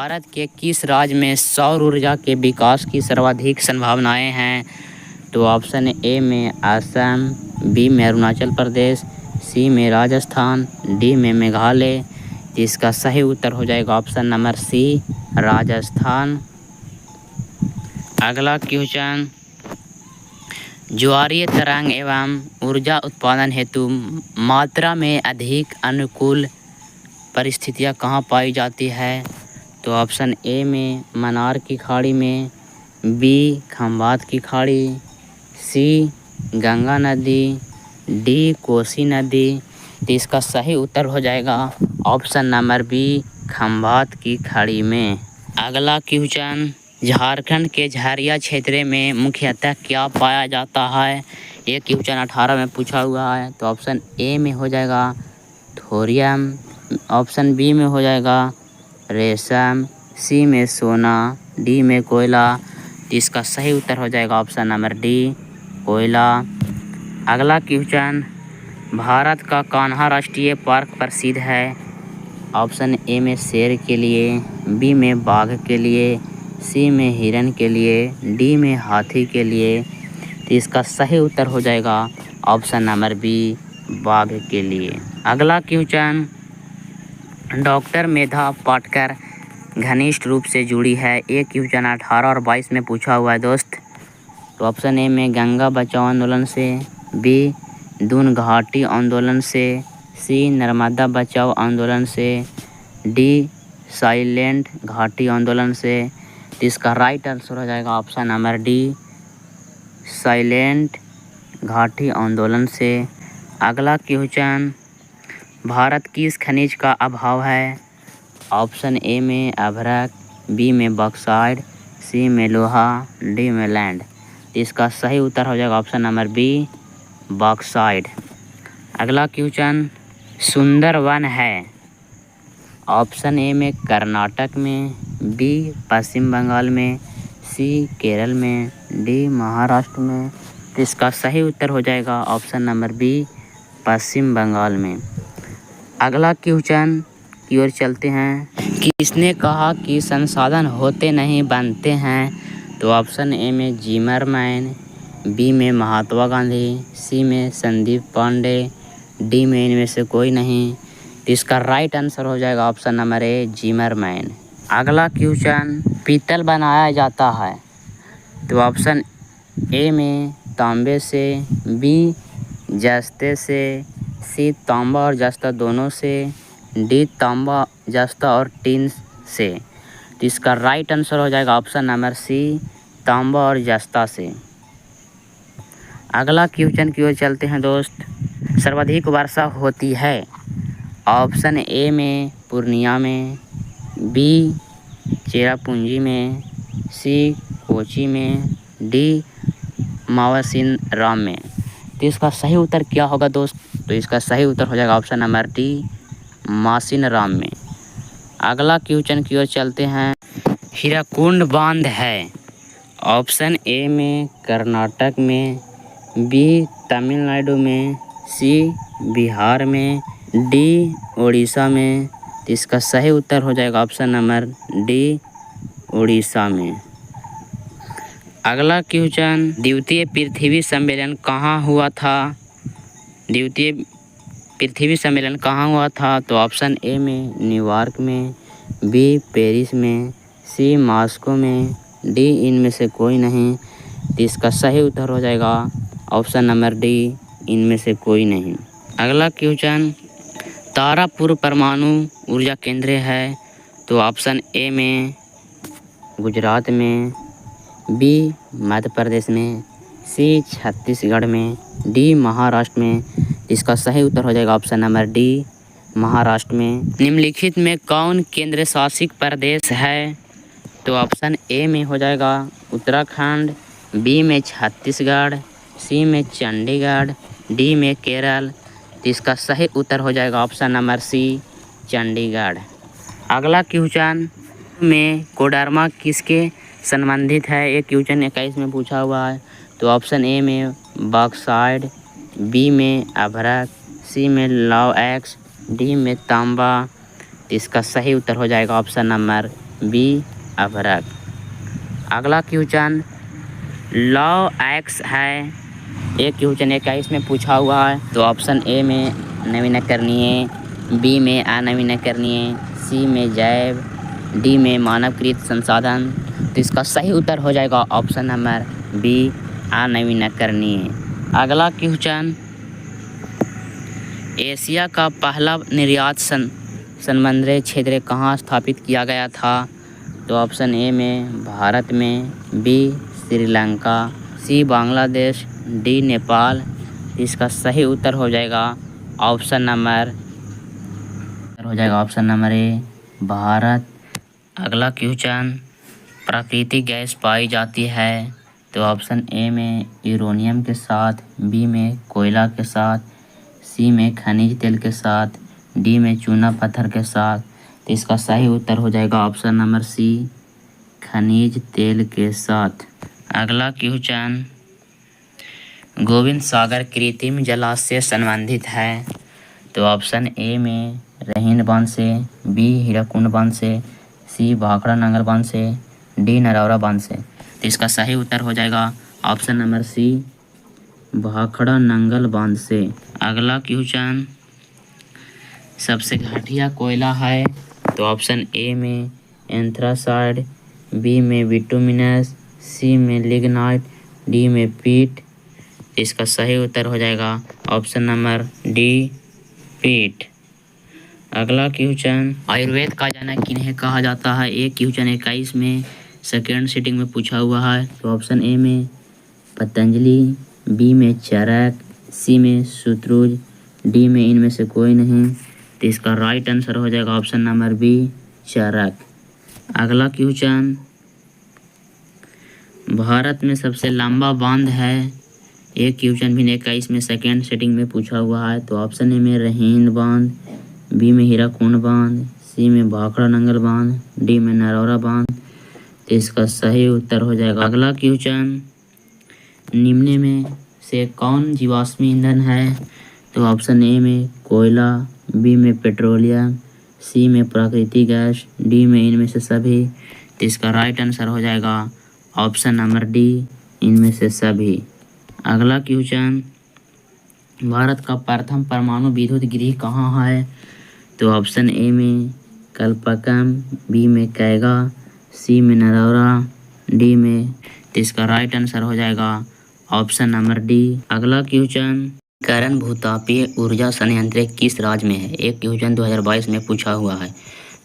भारत के किस राज्य में सौर ऊर्जा के विकास की सर्वाधिक संभावनाएं हैं? तो ऑप्शन ए में असम, बी में अरुणाचल प्रदेश, सी में राजस्थान, डी में मेघालय। इसका सही उत्तर हो जाएगा ऑप्शन नंबर सी, राजस्थान। अगला क्वेश्चन, ज्वारीय तरंग एवं ऊर्जा उत्पादन हेतु मात्रा में अधिक अनुकूल परिस्थितियां कहाँ पाई जाती है? तो ऑप्शन ए में मन्नार की खाड़ी में, बी खंबात की खाड़ी, सी गंगा नदी, डी कोसी नदी। तो इसका सही उत्तर हो जाएगा ऑप्शन नंबर बी, खंबात की खाड़ी में। अगला क्वेश्चन, झारखंड के झरिया क्षेत्र में मुख्यतः क्या पाया जाता है? ये क्वेश्चन 18 में पूछा हुआ है। तो ऑप्शन ए में हो जाएगा थोरियम, ऑप्शन बी में हो जाएगा रेशम, सी में सोना, डी में कोयला। तो इसका सही उत्तर हो जाएगा ऑप्शन नंबर डी, कोयला। अगला क्वेश्चन, भारत का कान्हा राष्ट्रीय पार्क प्रसिद्ध है? ऑप्शन ए में शेर के लिए, बी में बाघ के लिए, सी में हिरन के लिए, डी में हाथी के लिए। तो इसका सही उत्तर हो जाएगा ऑप्शन नंबर बी, बाघ के लिए। अगला क्वेश्चन, डॉक्टर मेधा पाटकर घनिष्ठ रूप से जुड़ी है। एक क्वेश्चन 18 और 22 में पूछा हुआ है दोस्त। तो ऑप्शन ए में गंगा बचाओ आंदोलन से, बी दून घाटी आंदोलन से, सी नर्मदा बचाओ आंदोलन से, डी साइलेंट घाटी आंदोलन से। तो इसका राइट आंसर हो जाएगा ऑप्शन नंबर डी, साइलेंट घाटी आंदोलन से। अगला क्वेश्चन, भारत किस खनिज का अभाव है? ऑप्शन ए में अभ्रक, बी में बॉक्साइट, सी में लोहा, डी में लैंड। तो इसका सही उत्तर हो जाएगा ऑप्शन नंबर बी, बॉक्साइट। अगला क्वेश्चन, सुंदरवन है? ऑप्शन ए में कर्नाटक में, बी पश्चिम बंगाल में, सी केरल में, डी महाराष्ट्र में। तो इसका सही उत्तर हो जाएगा ऑप्शन नंबर बी, पश्चिम बंगाल में। अगला क्वेश्चन की ओर चलते हैं, किसने कहा कि संसाधन होते नहीं बनते हैं? तो ऑप्शन ए में जिमरमैन, बी में महात्मा गांधी, सी में संदीप पांडे, डी में इनमें से कोई नहीं। तो इसका राइट आंसर हो जाएगा ऑप्शन नंबर ए, जिमरमैन। अगला क्वेश्चन, पीतल बनाया जाता है? तो ऑप्शन ए में तांबे से, बी जस्ते से, सी तांबा और जस्ता दोनों से, डी तांबा जस्ता और टीन से। तो इसका राइट आंसर हो जाएगा ऑप्शन नंबर सी, तांबा और जस्ता से। अगला क्वेश्चन की ओर चलते हैं दोस्त, सर्वाधिक वर्षा होती है? ऑप्शन ए में पूर्णिया में, बी चेरापूंजी में, सी कोची में, डी मावसिनराम में। तो इसका सही उत्तर क्या होगा दोस्त? तो इसका सही उत्तर हो जाएगा ऑप्शन नंबर डी, मावसिनराम में। अगला क्वेश्चन की ओर चलते हैं, हीराकुंड बांध है? ऑप्शन ए में कर्नाटक में, बी तमिलनाडु में, सी बिहार में, डी उड़ीसा में। तो इसका सही उत्तर हो जाएगा ऑप्शन नंबर डी, उड़ीसा में। अगला क्वेश्चन, द्वितीय पृथ्वी सम्मेलन कहाँ हुआ था? द्वितीय पृथ्वी सम्मेलन कहाँ हुआ था? तो ऑप्शन ए में न्यूयॉर्क में, बी पेरिस में, सी मॉस्को में, डी इनमें से कोई नहीं। तो इसका सही उत्तर हो जाएगा ऑप्शन नंबर डी, इनमें से कोई नहीं। अगला क्वेश्चन, तारापुर परमाणु ऊर्जा केंद्र है? तो ऑप्शन ए में गुजरात में, बी मध्य प्रदेश में, सी छत्तीसगढ़ में, डी महाराष्ट्र में। इसका सही उत्तर हो जाएगा ऑप्शन नंबर डी, महाराष्ट्र में। निम्नलिखित में कौन केंद्र शासित प्रदेश है? तो ऑप्शन ए में हो जाएगा उत्तराखंड, बी में छत्तीसगढ़, सी में चंडीगढ़, डी में केरल। तो इसका सही उत्तर हो जाएगा ऑप्शन नंबर सी, चंडीगढ़। अगला क्वेश्चन में कोडरमा किसके संबंधित है? एक क्वेश्चन 21 में पूछा हुआ है। तो ऑप्शन ए में बॉक्साइट, बी में अभ्रक, सी में लौह एक्स, डी में तांबा। इसका सही उत्तर हो जाएगा ऑप्शन नंबर बी अभ्रक। अगला क्वेश्चन लॉ एक्स है, एक क्वेश्चन 21 में पूछा हुआ है। तो ऑप्शन ए में नवीनकरणीय, बी में अनवीनकरणीय, सी में जैव, डी में मानवकृत संसाधन। तो इसका सही उत्तर हो जाएगा ऑप्शन नंबर बी अनवीनकरणीय। अगला क्वेश्चन एशिया का पहला निर्यात संबंधी क्षेत्र कहाँ स्थापित किया गया था। तो ऑप्शन ए में भारत में, बी श्रीलंका, सी बांग्लादेश, डी नेपाल। इसका सही उत्तर हो जाएगा ऑप्शन नंबर ए भारत। अगला क्वेश्चन प्राकृतिक गैस पाई जाती है। तो ऑप्शन ए में यूरेनियम के साथ, बी में कोयला के साथ, सी में खनिज तेल के साथ, डी में चूना पत्थर के साथ। तो इसका सही उत्तर हो जाएगा ऑप्शन नंबर सी खनिज तेल के साथ। अगला क्वेश्चन गोविंद सागर कृत्रिम जलाशय संबंधित है। तो ऑप्शन ए में रहीन बांध से, बी हीराकुंड बांध से, सी भाखड़ा नंगल बांध से, डी नरौरा बांध से। तो इसका सही उत्तर हो जाएगा option number C Bhakra Nangal बांध से। अगला क्वेश्चन सबसे घटिया कोयला है। तो ऑप्शन ए में एंथ्रासाइड, बी में बिटुमिनस, सी में लिग्नाइट, डी में पीट। इसका सही उत्तर हो जाएगा ऑप्शन नंबर डी पीट। अगला क्वेश्चन आयुर्वेद का जनक किन्हें कहा जाता है। एक क्वेश्चन 21 में सेकेंड सीटिंग में पूछा हुआ है। तो ऑप्शन ए में पतंजलि, बी में चरक, सी में सुश्रुत, डी में इनमें से कोई नहीं। तो इसका राइट आंसर हो जाएगा ऑप्शन नंबर बी चरक। अगला क्वेश्चन भारत में सबसे लंबा बांध है। एक क्वेश्चन भी 21 में सेकेंड सीटिंग में पूछा हुआ है। तो ऑप्शन ए में रहीन बांध, बी में हीराकुंड बांध, सी में भाखड़ा नंगल बांध, डी में नरौरा बांध। तो इसका सही उत्तर हो जाएगा। अगला क्वेश्चन निम्न में से कौन जीवाश्मी ईंधन है। तो ऑप्शन ए में कोयला, बी में पेट्रोलियम, सी में प्राकृतिक गैस, डी में इनमें से सभी। तो इसका राइट आंसर हो जाएगा ऑप्शन नंबर डी इनमें से सभी। अगला क्वेश्चन भारत का प्रथम परमाणु विद्युत गृह कहाँ है। तो ऑप्शन ए में कलपक्कम, बी में कैगा, सी में नरौरा, डी में। तो इसका राइट आंसर हो जाएगा ऑप्शन नंबर डी। अगला क्वेश्चन करण भूतापीय ऊर्जा संयंत्र किस राज्य में है। एक क्वेश्चन 2022 में पूछा हुआ है।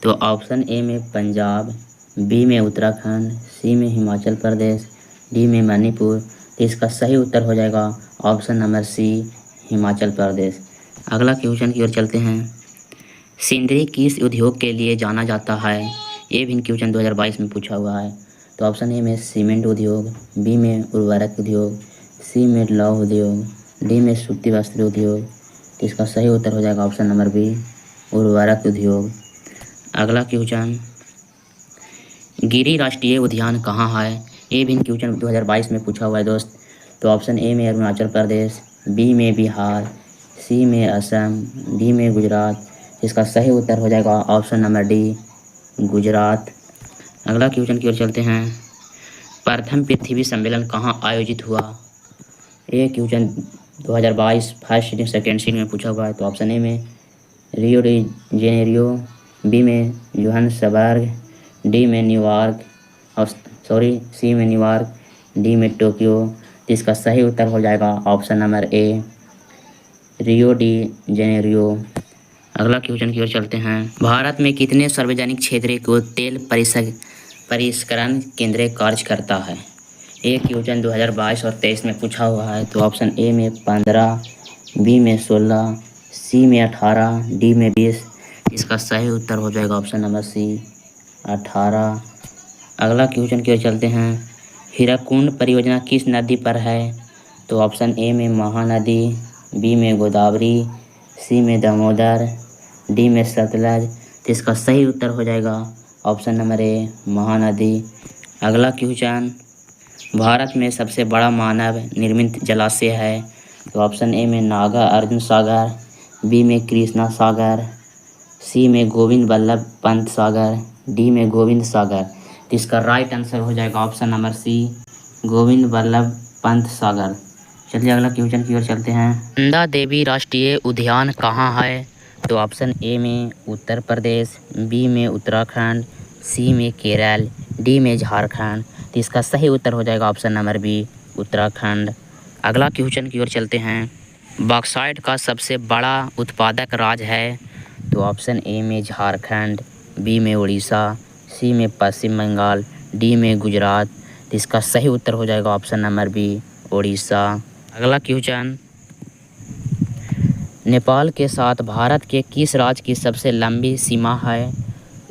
तो ऑप्शन ए में पंजाब, बी में उत्तराखंड, सी में हिमाचल प्रदेश, डी में मणिपुर। तो इसका सही उत्तर हो जाएगा ऑप्शन नंबर सी हिमाचल प्रदेश। अगला क्वेश्चन की ओर चलते हैं सिंदरी किस उद्योग के लिए जाना जाता है। ये भी क्वेश्चन 2022 में पूछा हुआ है। तो ऑप्शन ए में सीमेंट उद्योग, बी में उर्वरक उद्योग, सी में लौह उद्योग, डी में सूती वस्त्र उद्योग। तो इसका सही उत्तर हो जाएगा ऑप्शन नंबर बी उर्वरक उद्योग। अगला क्वेश्चन गिरि राष्ट्रीय उद्यान कहाँ है। ये भी क्वेश्चन 2022 में पूछा हुआ है दोस्त। तो ऑप्शन ए में अरुणाचल प्रदेश, बी में बिहार, सी में असम, डी में गुजरात। इसका सही उत्तर हो जाएगा ऑप्शन नंबर डी गुजरात। अगला क्वेश्चन की ओर चलते हैं प्रथम पृथ्वी सम्मेलन कहाँ आयोजित हुआ। ये question 2022 first sitting second sitting में पूछा हुआ है। तो ऑप्शन ए में रियो डी जेनेरियो, बी में जोहान्सबर्ग, डी में सी में न्यूयॉर्क, डी में टोक्यो। तो इसका सही उत्तर हो जाएगा option number A Rio de Janeiro. अगला क्वेश्चन की ओर चलते हैं भारत में कितने सार्वजनिक क्षेत्र को तेल परिष्करण केंद्र कार्य करता है। एक क्वेश्चन 2022 और 23 में पूछा हुआ है। तो ऑप्शन ए में 15, बी में 16, सी में 18, डी में 20। इसका सही उत्तर हो जाएगा ऑप्शन नंबर सी 18। अगला क्वेश्चन की ओर चलते हैं हीराकुंड परियोजना किस नदी पर है। तो ऑप्शन ए में महानदी, बी में गोदावरी, सी में दामोदर, डी में सतलज। तो इसका सही उत्तर हो जाएगा ऑप्शन नंबर ए महानदी। अगला क्वेश्चन भारत में सबसे बड़ा मानव निर्मित जलाशय है। तो ऑप्शन ए में नागा अर्जुन सागर, बी में कृष्णा सागर, सी में गोविंद बल्लभ पंत सागर, डी में गोविंद सागर। तो इसका राइट आंसर हो जाएगा option number C, Govind Vallabh Pant Sagar. चलिए अगला क्वेश्चन की ओर चलते हैं। नंदा देवी राष्ट्रीय उद्यान कहाँ है? तो ऑप्शन ए में उत्तर प्रदेश, बी में उत्तराखंड, सी में केरल, डी में झारखंड। तो इसका सही उत्तर हो जाएगा ऑप्शन नंबर बी, उत्तराखंड। अगला क्वेश्चन की ओर चलते हैं। बॉक्साइट का सबसे बड़ा उत्पादक राज्य है? तो ऑप्शन ए में झारखंड, बी में उड़ीसा, सी में पश्चिम बंगाल, डी में गुजरात। तो इसका सही उत्तर हो जाएगा ऑप्शन नंबर बी, उड़ीसा। अगला क्वेश्चन, नेपाल के साथ भारत के किस राज्य की सबसे लंबी सीमा है?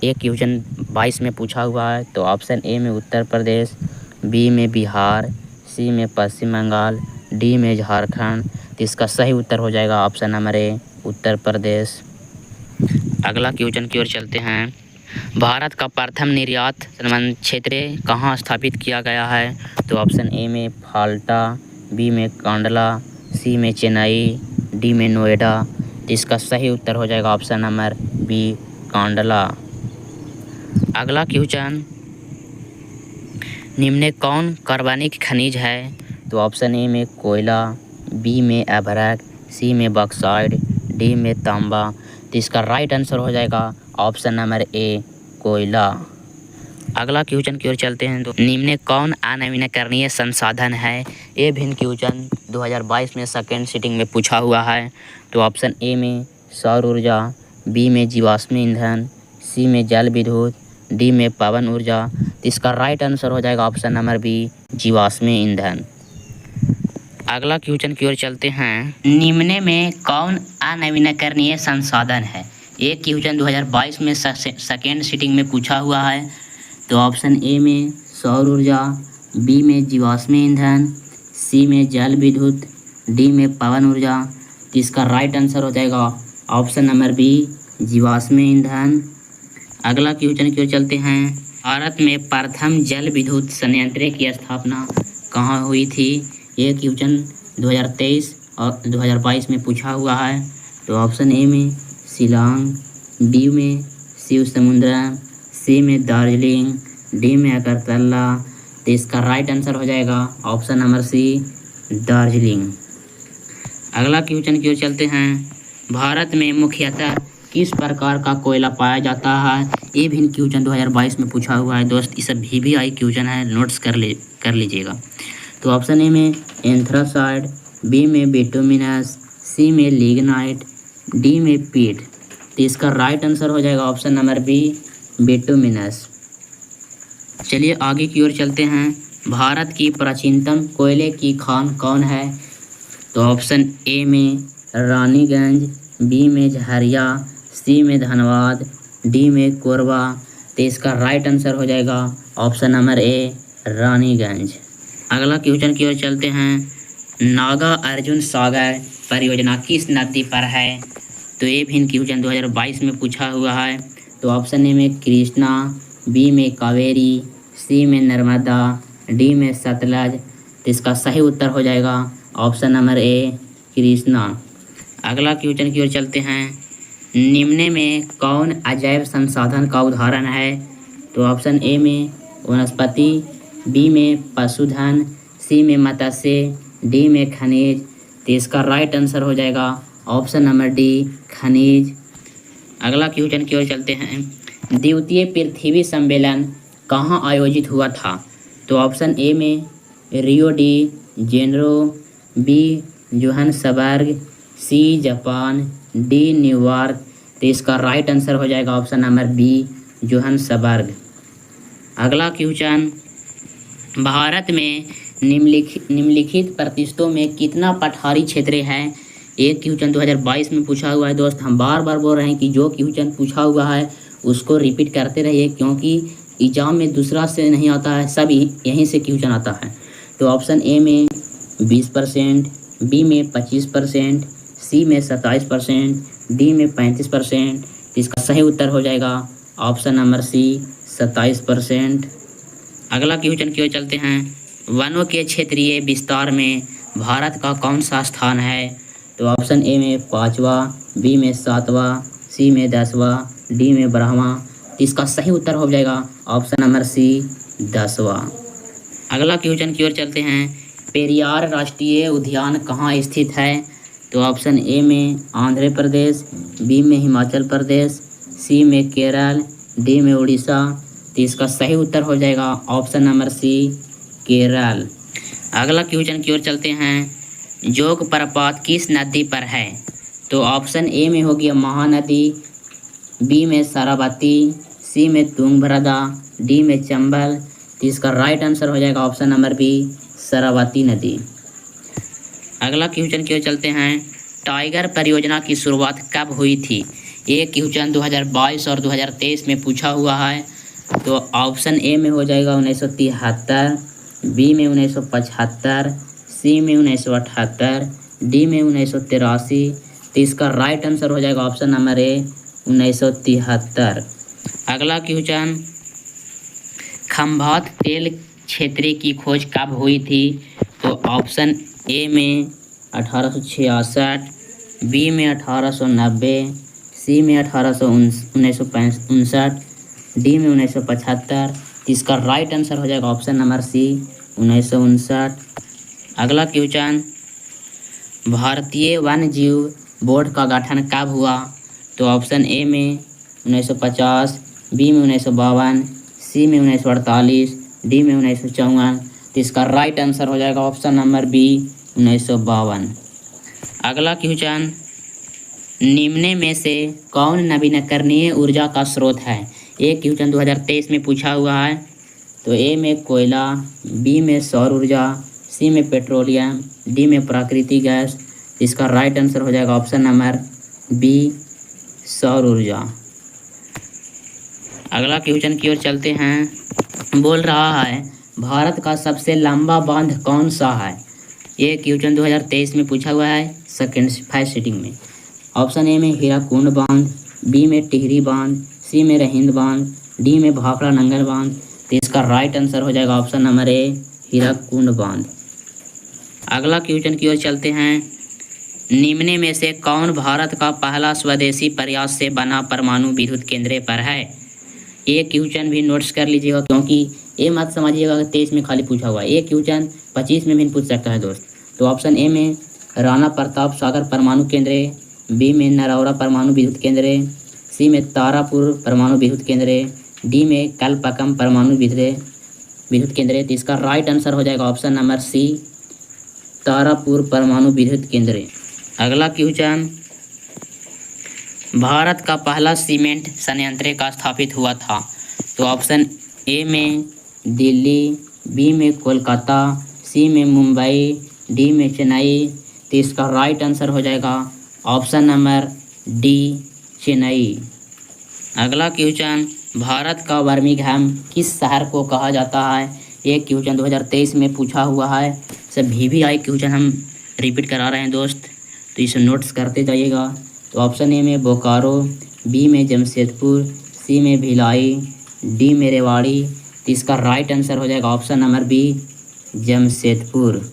एक क्वेश्चन 22 में पूछा हुआ है। तो ऑप्शन ए में उत्तर प्रदेश, बी में बिहार, सी में पश्चिम बंगाल, डी में झारखंड। तो इसका सही उत्तर हो जाएगा option number A, Uttar Pradesh. अगला क्वेश्चन की ओर चलते हैं। भारत का प्रथम निर्यात संबंध क्षेत्र कहाँ स्थापित किया गया है? तो ऑप्शन ए में फाल्टा, बी में कांडला, सी में चेन्नई, डी में नोएडा। तो इसका सही उत्तर हो जाएगा ऑप्शन नंबर बी, कांडला। अगला क्वेश्चन, निम्न कौन कार्बनिक खनिज है? तो ऑप्शन ए में कोयला, बी में अभ्रक, सी में बॉक्साइट, डी में तांबा। तो इसका राइट आंसर हो जाएगा ऑप्शन नंबर ए, कोयला। अगला क्वेश्चन की ओर चलते हैं। तो निम्न कौन अनवीनकरणीय संसाधन है? ये भिन्न क्वेश्चन 2022 में सेकेंड सीटिंग में पूछा हुआ है। तो ऑप्शन ए में सौर ऊर्जा, बी में जीवाश्म ईंधन, सी में जल विद्युत, डी में पवन ऊर्जा। तो इसका राइट आंसर हो जाएगा ऑप्शन नंबर बी, जीवाश्म ईंधन। अगला क्वेश्चन की ओर चलते हैं। निम्न में कौन अनवीनकरणीय संसाधन है? एक क्वेश्चन 2022 में सेकेंड सीटिंग में पूछा हुआ है। तो ऑप्शन ए में सौर ऊर्जा, बी में जीवाश्म ईंधन, सी में जल विद्युत, डी में पवन ऊर्जा। तो इसका राइट आंसर हो जाएगा ऑप्शन नंबर बी, जीवाश्म ईंधन। अगला क्वेश्चन की ओर चलते हैं। भारत में प्रथम जल विद्युत संयंत्र की स्थापना कहाँ हुई थी? ये क्वेश्चन 2023 और 2022 में पूछा हुआ है। तो ऑप्शन ए में शिलांग, बी में शिव समुद्रम, सी में दार्जिलिंग, डी में अगरतला। तो इसका राइट आंसर हो जाएगा ऑप्शन नंबर सी, दार्जिलिंग। अगला क्वेश्चन की ओर चलते हैं। भारत में मुख्यतः किस प्रकार का कोयला पाया जाता है? ये भी क्वेश्चन 2022 में पूछा हुआ है दोस्त। ये सब VVI क्वेश्चन है, नोट्स कर लीजिएगा। तो ऑप्शन ए में एंथ्रासाइड, बी में बिटुमिनस, सी में लिग्नाइट, डी में पीट। तो इसका राइट आंसर हो जाएगा ऑप्शन नंबर बी, बिटुमिनस। चलिए आगे की ओर चलते हैं। भारत की प्राचीनतम कोयले की खान कौन है? तो ऑप्शन ए में रानीगंज, बी में झरिया, सी में धनबाद, डी में कोरबा। तो इसका राइट आंसर हो जाएगा ऑप्शन नंबर ए, रानीगंज। अगला क्वेश्चन की ओर चलते हैं। नागा अर्जुन सागर परियोजना किस नदी पर है? तो ये भी क्वेश्चन 2022 में पूछा हुआ है। तो ऑप्शन ए में कृष्णा, बी में कावेरी, सी में नर्मदा, डी में सतलज। तो इसका सही उत्तर हो जाएगा ऑप्शन नंबर ए, कृष्णा। अगला क्वेश्चन की ओर चलते हैं। निम्न में कौन अजैव संसाधन का उदाहरण है? तो ऑप्शन ए में वनस्पति, बी में पशुधन, सी में मत्स्य, डी में खनिज। तो इसका राइट आंसर हो जाएगा ऑप्शन नंबर डी, खनिज। अगला क्वेश्चन की ओर चलते हैं। द्वितीय पृथ्वी सम्मेलन कहाँ आयोजित हुआ था? तो ऑप्शन ए में Rio de Janeiro, B Johannesburg, C Japan, D New York. तो इसका राइट आंसर हो जाएगा ऑप्शन नंबर बी, जोहान्सबर्ग। अगला क्वेश्चन। भारत में निम्नलिखित प्रतिशतों में कितना पठारी क्षेत्र है? एक क्वेश्चन 2022 में पूछा हुआ है दोस्त। हम बार बार बोल रहे हैं कि जो क्वेश्चन पूछा हुआ है उसको रिपीट करते रहिए, क्योंकि एग्जाम में दूसरा से नहीं आता है, सब यहीं से क्वेश्चन आता है। तो ऑप्शन ए में 20%, बी में 25%, सी में 27%, डी में 35%। इसका सही उत्तर हो जाएगा ऑप्शन नंबर सी, 27%। अगला क्वेश्चन की ओर चलते हैं। वनों के क्षेत्रीय विस्तार में भारत का कौन सा स्थान है? तो ऑप्शन ए में 5वां, बी में 7वां, सी में 10वां, डी में 12वां। तो इसका सही उत्तर हो जाएगा ऑप्शन नंबर सी 10वां। अगला क्वेश्चन की ओर चलते हैं। पेरियार राष्ट्रीय उद्यान कहाँ स्थित है? तो ऑप्शन ए में आंध्र प्रदेश, बी में हिमाचल प्रदेश, सी में केरल, डी में उड़ीसा। तो इसका सही उत्तर हो जाएगा ऑप्शन नंबर सी केरल। अगला क्वेश्चन की ओर चलते हैं। जोग प्रपात किस नदी पर है? तो ऑप्शन ए में होगी महानदी, बी में शरावती, सी में तुंगभद्रा, डी में चंबल। तो इसका राइट आंसर हो जाएगा ऑप्शन नंबर बी शरावती नदी। अगला क्वेश्चन की ओर चलते हैं। टाइगर परियोजना की शुरुआत कब हुई थी? ये क्वेश्चन 2022 और 2023 में पूछा हुआ है। तो ऑप्शन ए में हो जाएगा 1973, बी में 1975, सी में 1978, डी में 1983। तो इसका राइट आंसर हो जाएगा ऑप्शन नंबर ए 1973। अगला क्वेश्चन। खंभात तेल क्षेत्र की खोज कब हुई थी? तो ऑप्शन ए में 1866, बी में 1890, सी में 1959, डी में 1975। इसका राइट आंसर हो जाएगा ऑप्शन नंबर सी 1959। अगला क्वेश्चन। भारतीय वन्य जीव बोर्ड का गठन कब हुआ? तो ऑप्शन ए में 1950, बी में 1952, सी में 1948, डी में 1954। तो इसका राइट आंसर हो जाएगा ऑप्शन नंबर बी 1952। अगला क्वेश्चन। निम्न में से कौन नवीनकरणीय ऊर्जा का स्रोत है? ये क्वेश्चन 2023 में पूछा हुआ है। तो ए में कोयला, बी में सौर ऊर्जा, सी में पेट्रोलियम, डी में प्राकृतिक गैस। इसका राइट आंसर हो जाएगा ऑप्शन नंबर बी सौर ऊर्जा। अगला क्वेश्चन की ओर चलते हैं। बोल रहा है भारत का सबसे लंबा बांध कौन सा है? ये क्वेश्चन 2023 में पूछा हुआ है फर्स्ट सीटिंग में। ऑप्शन ए में हीराकुंड बांध, बी में टिहरी बांध, सी में रहिंद बांध, डी में भाखड़ा नंगल बांध। तो इसका राइट आंसर हो जाएगा ऑप्शन नंबर ए हीराकुंड बांध। अगला क्वेश्चन की ओर चलते हैं। निम्न में से कौन भारत का पहला स्वदेशी प्रयास से बना परमाणु विद्युत केंद्र पर है? ये क्वेश्चन भी नोट्स कर लीजिएगा, क्योंकि ये मत समझिएगा कि 23 में खाली पूछा हुआ है। ये क्वेश्चन 25 में भी पूछ सकता है दोस्त। तो ऑप्शन ए में राणा प्रताप सागर परमाणु केंद्र, बी में नरौरा परमाणु विद्युत केंद्र, सी में तारापुर परमाणु विद्युत केंद्र, डी में कलपकम परमाणु विद्युत केंद्र। तो इसका राइट आंसर हो जाएगा ऑप्शन नंबर सी तारापुर परमाणु विद्युत केंद्र। अगला क्वेश्चन। भारत का पहला सीमेंट संयंत्र का स्थापित हुआ था? तो ऑप्शन ए में दिल्ली, बी में कोलकाता, सी में मुंबई, डी में चेन्नई। तो इसका राइट आंसर हो जाएगा ऑप्शन नंबर डी चेन्नई। अगला क्वेश्चन। भारत का बर्मिंघम किस शहर को कहा जाता है? ये क्वेश्चन 2023 में पूछा हुआ है। सब VVI क्वेश्चन हम रिपीट करा रहे हैं दोस्त, तो इसे नोट्स करते जाइएगा। तो ऑप्शन ए में बोकारो, बी में जमशेदपुर, सी में भिलाई, डी में रेवाड़ी। तो इसका राइट आंसर हो जाएगा ऑप्शन नंबर बी जमशेदपुर।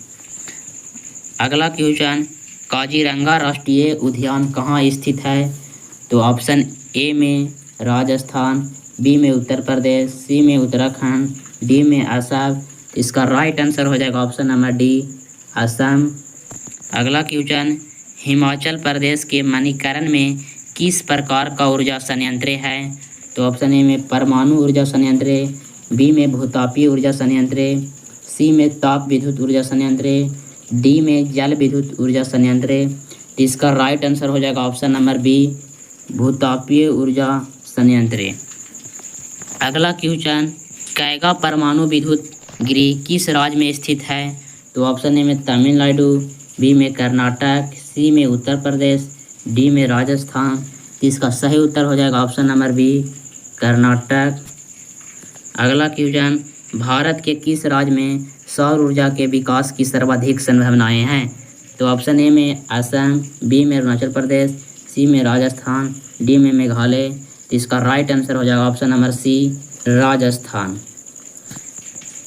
अगला क्वेश्चन। काजीरंगा राष्ट्रीय उद्यान कहाँ स्थित है? तो ऑप्शन ए में राजस्थान, बी में उत्तर प्रदेश, सी में उत्तराखंड, डी में असम। इसका राइट आंसर हो जाएगा ऑप्शन नंबर डी असम। अगला क्वेश्चन। हिमाचल प्रदेश के मणिकरण में किस प्रकार का ऊर्जा संयंत्र है? तो ऑप्शन ए में परमाणु ऊर्जा संयंत्र, बी में भूतापीय ऊर्जा संयंत्र, सी में ताप विद्युत ऊर्जा संयंत्र, डी में जल विद्युत ऊर्जा संयंत्र। तो इसका राइट आंसर हो जाएगा ऑप्शन नंबर बी भूतापीय ऊर्जा संयंत्र। अगला क्वेश्चन। कैगा परमाणु विद्युत गृह किस राज्य में स्थित है? तो ऑप्शन ए में तमिलनाडु, बी में कर्नाटक, सी में उत्तर प्रदेश, डी में राजस्थान। इसका सही उत्तर हो जाएगा ऑप्शन नंबर बी कर्नाटक। अगला क्वेश्चन। भारत के किस राज्य में सौर ऊर्जा के विकास की सर्वाधिक संभावनाएं हैं? तो ऑप्शन ए में असम, बी में अरुणाचल प्रदेश, सी में राजस्थान, डी में मेघालय। इसका राइट आंसर हो जाएगा ऑप्शन नंबर सी राजस्थान।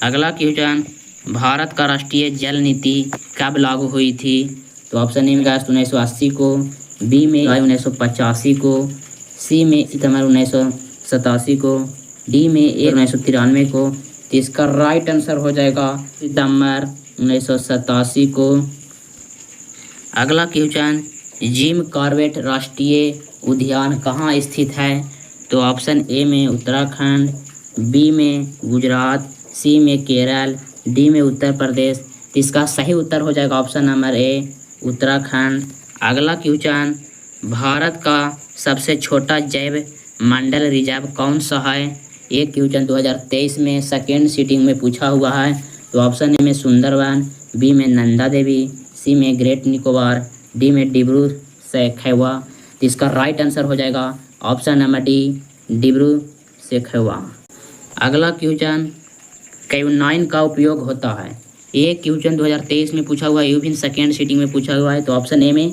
अगला क्वेश्चन। भारत का राष्ट्रीय जल नीति कब लागू हुई थी? तो ऑप्शन ए में अगस्त 1980 को, बी में जुलाई 1985 को, सी में सितंबर 1987 को, डी में 1993 को। तो इसका राइट आंसर हो जाएगा सितंबर 1987 को। अगला क्वेश्चन, जिम कॉर्बेट राष्ट्रीय उद्यान कहाँ स्थित है? तो ऑप्शन ए में उत्तराखंड, बी में गुजरात, सी में केरल, डी में उत्तर प्रदेश। तो इसका सही उत्तर हो जाएगा ऑप्शन नंबर ए, उत्तराखंड। अगला क्वेश्चन, भारत का सबसे छोटा जैव मंडल रिजर्व कौन सा है? ये क्वेश्चन 2023 में सेकेंड सीटिंग में पूछा हुआ है। तो ऑप्शन ए में सुंदरवन, बी में नंदा देवी, सी में ग्रेट निकोबार, डी में डिब्रू सैखोवा। तो इसका राइट आंसर हो जाएगा option number D, Dibru Saikhowa. अगला क्वेश्चन, क्विनाइन का उपयोग होता है? ये क्वेश्चन 2023 में पूछा हुआ है, ये भी सेकेंड सीटिंग में पूछा हुआ है। तो ऑप्शन ए में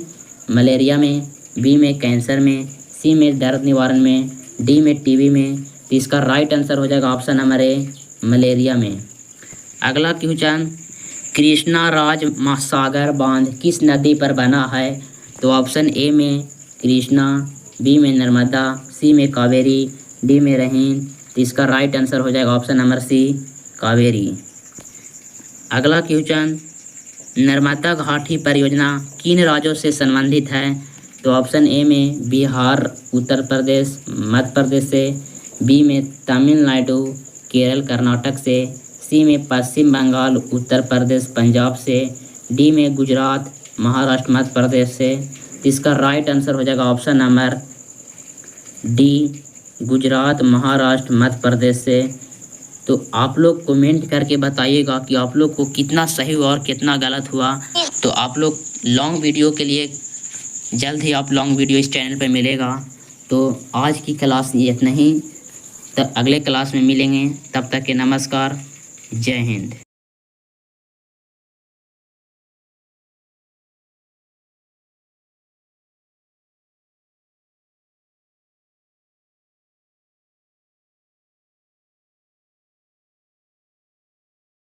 मलेरिया में, बी में कैंसर में, सी में दर्द निवारण में, डी में टीबी में। तो इसका राइट आंसर हो जाएगा ऑप्शन नंबर ए, मलेरिया में। अगला क्वेश्चन, कृष्णा राज महासागर बांध किस नदी पर बना है? तो ऑप्शन ए में कृष्णा, बी में नर्मदा, सी में कावेरी, डी में रहीन। तो इसका राइट आंसर हो जाएगा ऑप्शन नंबर सी, कावेरी। अगला क्वेश्चन, नर्मदा घाटी परियोजना किन राज्यों से संबंधित है? तो ऑप्शन ए में बिहार, उत्तर प्रदेश, मध्य प्रदेश से, बी में तमिलनाडु, केरल, कर्नाटक से, सी में पश्चिम बंगाल, उत्तर प्रदेश, पंजाब से, डी में गुजरात, महाराष्ट्र, मध्य प्रदेश से। इसका राइट आंसर हो जाएगा option number D, Gujarat, Maharashtra, Madhya Pradesh से। तो आप लोग कमेंट करके बताइएगा कि आप लोग को कितना सही हुआ और कितना गलत हुआ। तो आप लोग लॉन्ग वीडियो के लिए जल्द ही आप लॉन्ग वीडियो इस चैनल पे मिलेगा। तो आज की क्लास ये इतना ही, तो अगले क्लास में मिलेंगे। तब तक के नमस्कार, जय हिंद।